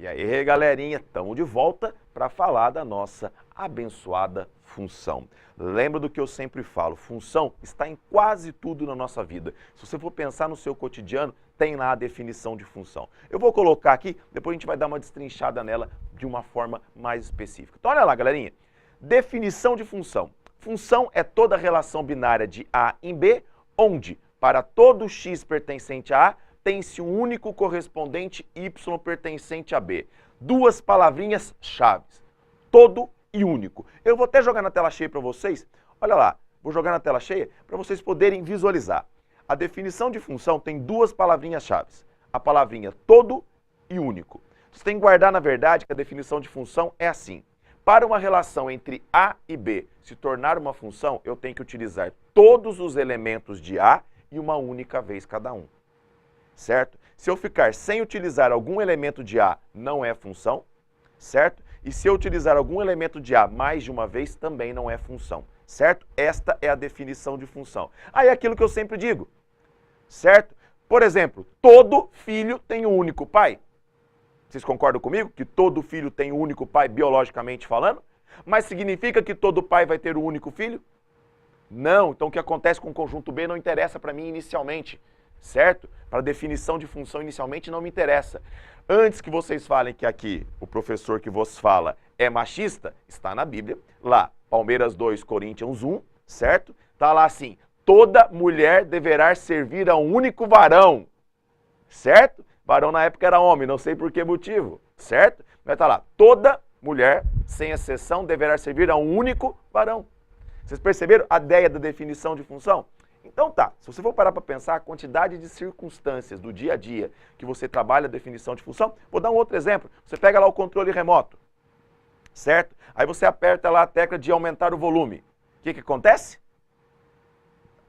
E aí, galerinha, estamos de volta para falar da nossa abençoada função. Lembra do que eu sempre falo, função está em quase tudo na nossa vida. Se você for pensar no seu cotidiano, tem lá a definição de função. Eu vou colocar aqui, depois a gente vai dar uma destrinchada nela de uma forma mais específica. Então olha lá, galerinha, definição de função. Função é toda relação binária de A em B, onde para todo x pertencente a A, tem-se um único correspondente y pertencente a B. Duas palavrinhas chaves, todo e único. Eu vou até jogar na tela cheia para vocês. Olha lá, vou jogar na tela cheia para vocês poderem visualizar. A definição de função tem duas palavrinhas chaves. A palavrinha todo e único. Você tem que guardar, na verdade, que a definição de função é assim. Para uma relação entre A e B se tornar uma função, eu tenho que utilizar todos os elementos de A e uma única vez cada um. Certo? Se eu ficar sem utilizar algum elemento de A, não é função, certo? E se eu utilizar algum elemento de A mais de uma vez, também não é função, certo? Esta é a definição de função. Aí é aquilo que eu sempre digo, certo? Por exemplo, todo filho tem um único pai. Vocês concordam comigo que todo filho tem um único pai, biologicamente falando? Mas significa que todo pai vai ter um único filho? Não. Então o que acontece com o conjunto B não interessa para mim inicialmente. Certo? Para a definição de função inicialmente não me interessa. Antes que vocês falem que aqui o professor que vos fala é machista, está na Bíblia, lá, Palmeiras 2, Coríntios 1, certo? Está lá assim, toda mulher deverá servir a um único varão, certo? Varão na época era homem, não sei por que motivo, certo? Mas está lá, toda mulher, sem exceção, deverá servir a um único varão. Vocês perceberam a ideia da definição de função? Então tá, se você for parar para pensar a quantidade de circunstâncias do dia a dia que você trabalha a definição de função, vou dar um outro exemplo. Você pega lá o controle remoto, certo? Aí você aperta lá a tecla de aumentar o volume. O que acontece?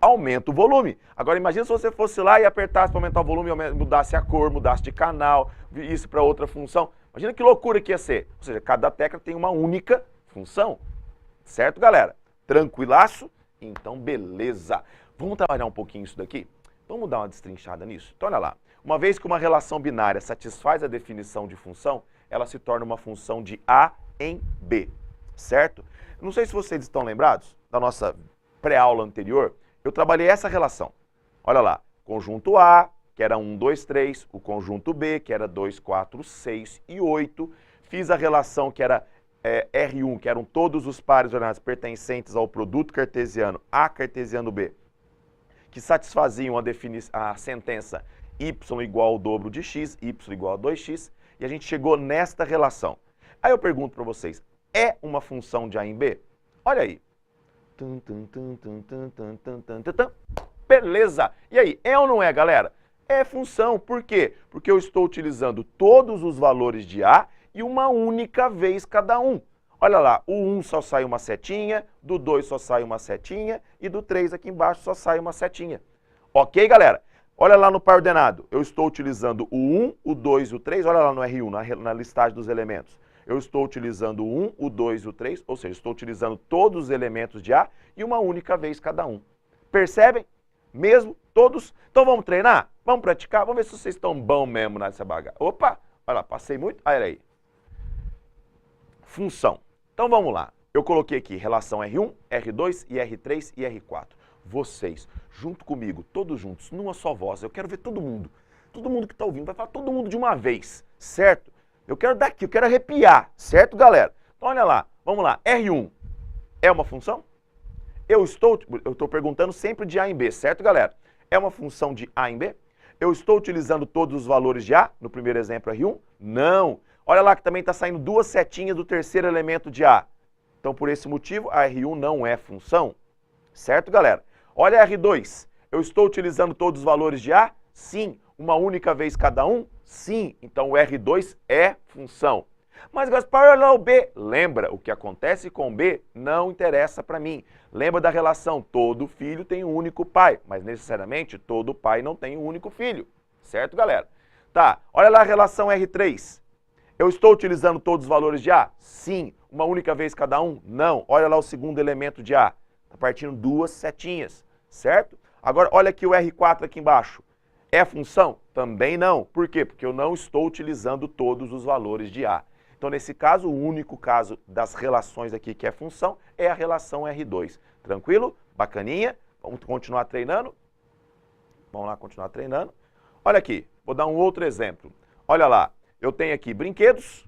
Aumenta o volume. Agora imagina se você fosse lá e apertasse para aumentar o volume, mudasse a cor, mudasse de canal, isso para outra função. Imagina que loucura que ia ser. Ou seja, cada tecla tem uma única função. Certo, galera? Tranquilaço? Então, beleza. Vamos trabalhar um pouquinho isso daqui? Vamos dar uma destrinchada nisso? Então, olha lá. Uma vez que uma relação binária satisfaz a definição de função, ela se torna uma função de A em B, certo? Não sei se vocês estão lembrados da nossa pré-aula anterior, eu trabalhei essa relação. Olha lá, conjunto A, que era 1, 2, 3, o conjunto B, que era 2, 4, 6 e 8. Fiz a relação que era R1, que eram todos os pares ordenados pertencentes ao produto cartesiano A cartesiano B, que satisfaziam a sentença y igual ao dobro de x, y igual a 2x, e a gente chegou nesta relação. Aí eu pergunto para vocês, é uma função de A em B? Olha aí. Beleza! E aí, é ou não é, galera? É função. Por quê? Porque eu estou utilizando todos os valores de A e uma única vez cada um. Olha lá, o 1 só sai uma setinha, do 2 só sai uma setinha e do 3 aqui embaixo só sai uma setinha. Ok, galera? Olha lá no par ordenado, eu estou utilizando o 1, o 2 e o 3, olha lá no R1, na listagem dos elementos. Eu estou utilizando o 1, o 2 e o 3, ou seja, estou utilizando todos os elementos de A e uma única vez cada um. Percebem? Mesmo? Todos? Então vamos treinar? Vamos praticar? Vamos ver se vocês estão bons mesmo nessa bagaça. Opa! Olha lá, passei muito? Olha aí. Função. Então vamos lá, eu coloquei aqui relação R1, R2 e R3 e R4. Vocês, junto comigo, todos juntos, numa só voz, eu quero ver todo mundo que está ouvindo, vai falar todo mundo de uma vez, certo? Eu quero daqui, eu quero arrepiar, certo, galera? Então olha lá, vamos lá, R1 é uma função? Eu estou perguntando sempre de A em B, certo, galera? É uma função de A em B? Eu estou utilizando todos os valores de A, no primeiro exemplo R1? Não. Olha lá que também está saindo duas setinhas do terceiro elemento de A. Então, por esse motivo, a R1 não é função. Certo, galera? Olha a R2. Eu estou utilizando todos os valores de A? Sim. Uma única vez cada um? Sim. Então, o R2 é função. Mas, Gaspar, olha lá o B. Lembra, o que acontece com o B não interessa para mim. Lembra da relação, todo filho tem um único pai, mas necessariamente todo pai não tem um único filho. Certo, galera? Tá, olha lá a relação R3. Eu estou utilizando todos os valores de A? Sim. Uma única vez cada um? Não. Olha lá o segundo elemento de A. Está partindo duas setinhas, certo? Agora, olha aqui o R4 aqui embaixo. É função? Também não. Por quê? Porque eu não estou utilizando todos os valores de A. Então, nesse caso, o único caso das relações aqui que é função é a relação R2. Tranquilo? Bacaninha? Vamos continuar treinando? Vamos lá continuar treinando. Olha aqui, vou dar um outro exemplo. Olha lá, eu tenho aqui brinquedos,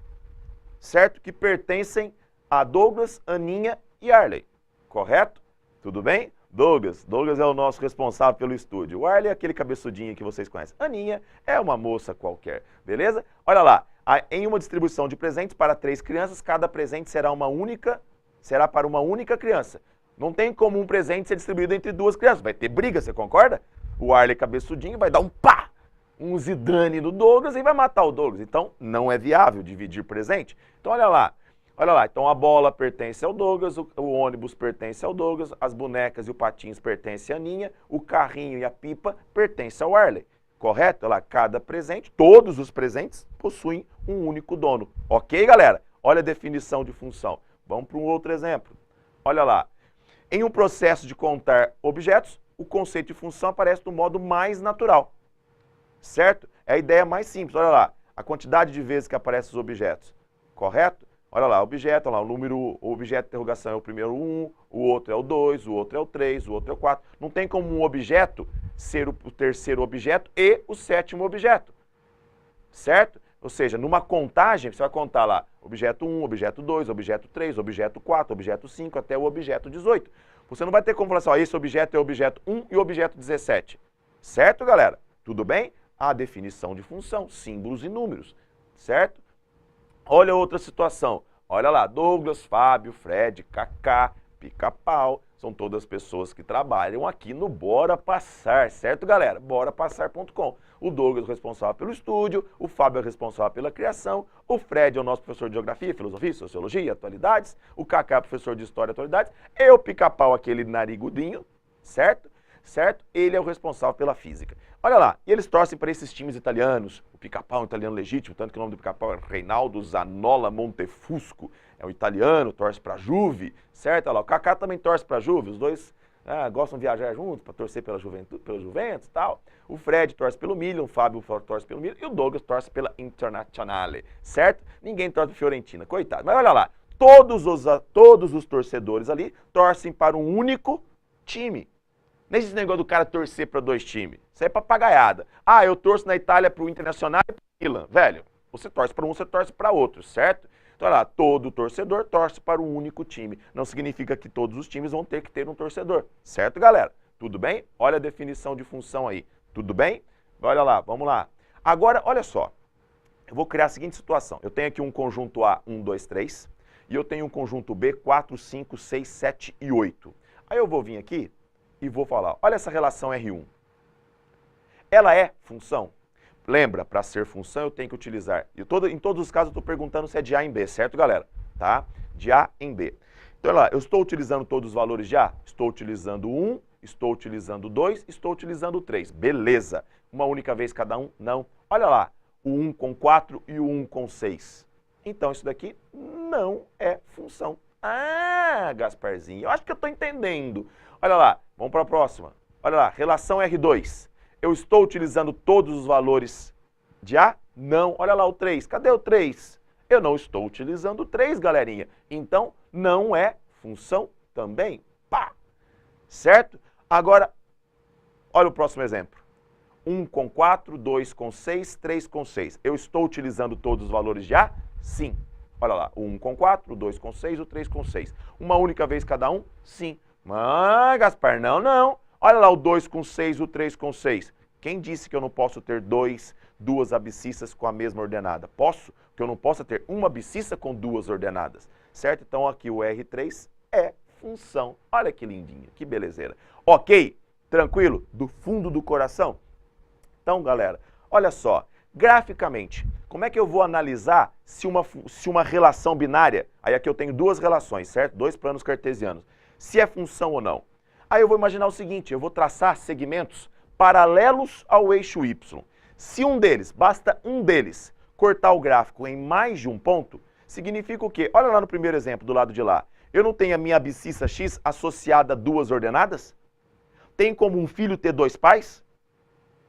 certo? Que pertencem a Douglas, Aninha e Arley. Correto? Tudo bem? Douglas é o nosso responsável pelo estúdio. O Arley é aquele cabeçudinho que vocês conhecem. Aninha é uma moça qualquer, beleza? Olha lá, em uma distribuição de presentes para 3 crianças, cada presente será para uma única criança. Não tem como um presente ser distribuído entre 2 crianças. Vai ter briga, você concorda? O Arley cabeçudinho vai dar um pá, um Zidane no Douglas e vai matar o Douglas. Então, não é viável dividir presente. Então, olha lá. Então a bola pertence ao Douglas, o ônibus pertence ao Douglas, as bonecas e o patins pertencem à Aninha, o carrinho e a pipa pertencem ao Arley. Correto? Olha lá, cada presente, todos os presentes possuem um único dono. Ok, galera? Olha a definição de função. Vamos para um outro exemplo. Olha lá. Em um processo de contar objetos, o conceito de função aparece do modo mais natural. Certo? É a ideia mais simples. Olha lá, a quantidade de vezes que aparecem os objetos. Correto? Olha lá, objeto, olha lá, o objeto de interrogação é o primeiro 1, o outro é o 2, o outro é o 3, o outro é o 4. Não tem como um objeto ser o terceiro objeto e o 7º objeto. Certo? Ou seja, numa contagem, você vai contar lá objeto 1, objeto 2, objeto 3, objeto 4, objeto 5, até o objeto 18. Você não vai ter como falar assim, ó, esse objeto é o objeto 1 e o objeto 17. Certo, galera? Tudo bem? A definição de função, símbolos e números. Certo? Olha outra situação. Olha lá, Douglas, Fábio, Fred, Kaká, Pica-Pau, são todas pessoas que trabalham aqui no Bora Passar, certo, galera? BoraPassar.com. O Douglas é o responsável pelo estúdio, o Fábio é o responsável pela criação, o Fred é o nosso professor de Geografia, Filosofia, Sociologia, Atualidades, o Kaká é o professor de História e Atualidades, e o Pica-Pau, aquele narigudinho, certo? Certo? Ele é o responsável pela física. Olha lá, e eles torcem para esses times italianos. O Pica-Pau é um italiano legítimo, tanto que o nome do Pica-Pau é Reinaldo Zanola Montefusco. É um italiano, torce para a Juve, certo? Olha lá, o Kaká também torce para a Juve, os dois gostam de viajar juntos para torcer pela Juventus e tal. O Fred torce pelo Milan, o Fábio torce pelo Milan e o Douglas torce pela Internazionale, certo? Ninguém torce para Fiorentina, coitado. Mas olha lá, todos os torcedores ali torcem para um único time. Nem esse negócio do cara torcer para 2 times. Isso aí é papagaiada. Ah, eu torço na Itália para o Internacional e para o Milan. Velho, você torce para um, você torce para outro, certo? Então, olha lá, todo torcedor torce para um único time. Não significa que todos os times vão ter que ter um torcedor. Certo, galera? Tudo bem? Olha a definição de função aí. Tudo bem? Olha lá, vamos lá. Agora, olha só. Eu vou criar a seguinte situação. Eu tenho aqui um conjunto A, 1, 2, 3. E eu tenho um conjunto B, 4, 5, 6, 7 e 8. Aí eu vou vir aqui e vou falar, olha essa relação R1. Ela é função? Lembra, para ser função eu tenho que utilizar, em todos os casos eu estou perguntando se é de A em B, certo, galera? Tá? De A em B. Então, olha lá, eu estou utilizando todos os valores de A? Estou utilizando 1, estou utilizando 2, estou utilizando 3. Beleza. Uma única vez cada um? Não. Olha lá, o 1 com 4 e o 1 com 6. Então, isso daqui não é função. Ah, Gasparzinho, eu acho que eu estou entendendo. Olha lá, vamos para a próxima. Olha lá, relação R2. Eu estou utilizando todos os valores de A? Não. Olha lá o 3. Cadê o 3? Eu não estou utilizando o 3, galerinha. Então, não é função também. Pá! Certo? Agora, olha o próximo exemplo. 1 com 4, 2 com 6, 3 com 6. Eu estou utilizando todos os valores de A? Sim. Olha lá, o 1 com 4, o 2 com 6, o 3 com 6. Uma única vez cada um? Sim. Mas, Gaspar, não. Olha lá o 2 com 6, o 3 com 6. Quem disse que eu não posso ter duas abscissas com a mesma ordenada? Posso, porque eu não posso ter uma abscissa com 2 ordenadas. Certo? Então aqui o R3 é função. Olha que lindinho, que belezeira. Ok? Tranquilo? Do fundo do coração? Então, galera, olha só. Graficamente, como é que eu vou analisar se uma relação binária, aí aqui eu tenho 2 relações, certo? 2 planos cartesianos, se é função ou não. Aí eu vou imaginar o seguinte, eu vou traçar segmentos paralelos ao eixo Y. Se basta um deles, cortar o gráfico em mais de um ponto, significa o quê? Olha lá no primeiro exemplo, do lado de lá. Eu não tenho a minha abscissa x associada a 2 ordenadas? Tem como um filho ter 2 pais?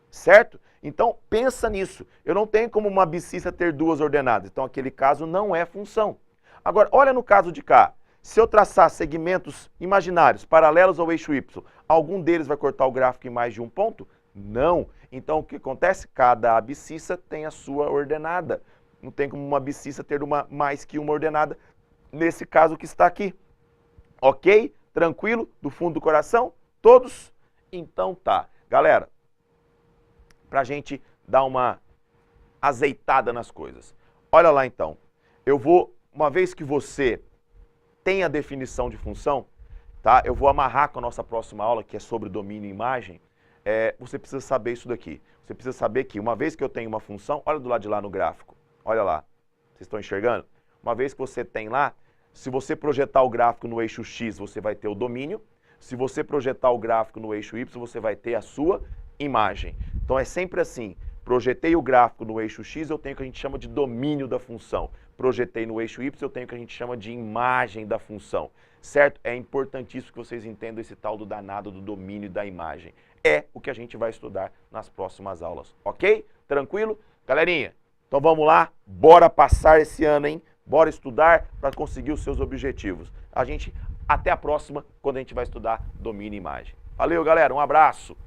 Certo? Então, pensa nisso. Eu não tenho como uma abscissa ter duas ordenadas. Então, aquele caso não é função. Agora, olha no caso de cá. Se eu traçar segmentos imaginários, paralelos ao eixo Y, algum deles vai cortar o gráfico em mais de um ponto? Não. Então, o que acontece? Cada abscissa tem a sua ordenada. Não tem como uma abscissa ter mais que uma ordenada, nesse caso que está aqui. Ok? Tranquilo? Do fundo do coração? Todos? Então tá. Galera, para a gente dar uma azeitada nas coisas. Olha lá então. Eu vou, uma vez que você tem a definição de função, tá? Eu vou amarrar com a nossa próxima aula, que é sobre domínio e imagem. Você precisa saber isso daqui. Você precisa saber que, uma vez que eu tenho uma função, olha do lado de lá no gráfico. Olha lá. Vocês estão enxergando? Uma vez que você tem lá, se você projetar o gráfico no eixo X, você vai ter o domínio. Se você projetar o gráfico no eixo Y, você vai ter a sua imagem. Então é sempre assim. Projetei o gráfico no eixo X, eu tenho o que a gente chama de domínio da função. Projetei no eixo Y, eu tenho o que a gente chama de imagem da função. Certo? É importantíssimo que vocês entendam esse tal do danado do domínio da imagem. É o que a gente vai estudar nas próximas aulas. Ok? Tranquilo? Galerinha, então vamos lá. Bora passar esse ano, hein? Bora estudar para conseguir os seus objetivos. Até a próxima, quando a gente vai estudar domínio e imagem. Valeu, galera. Um abraço.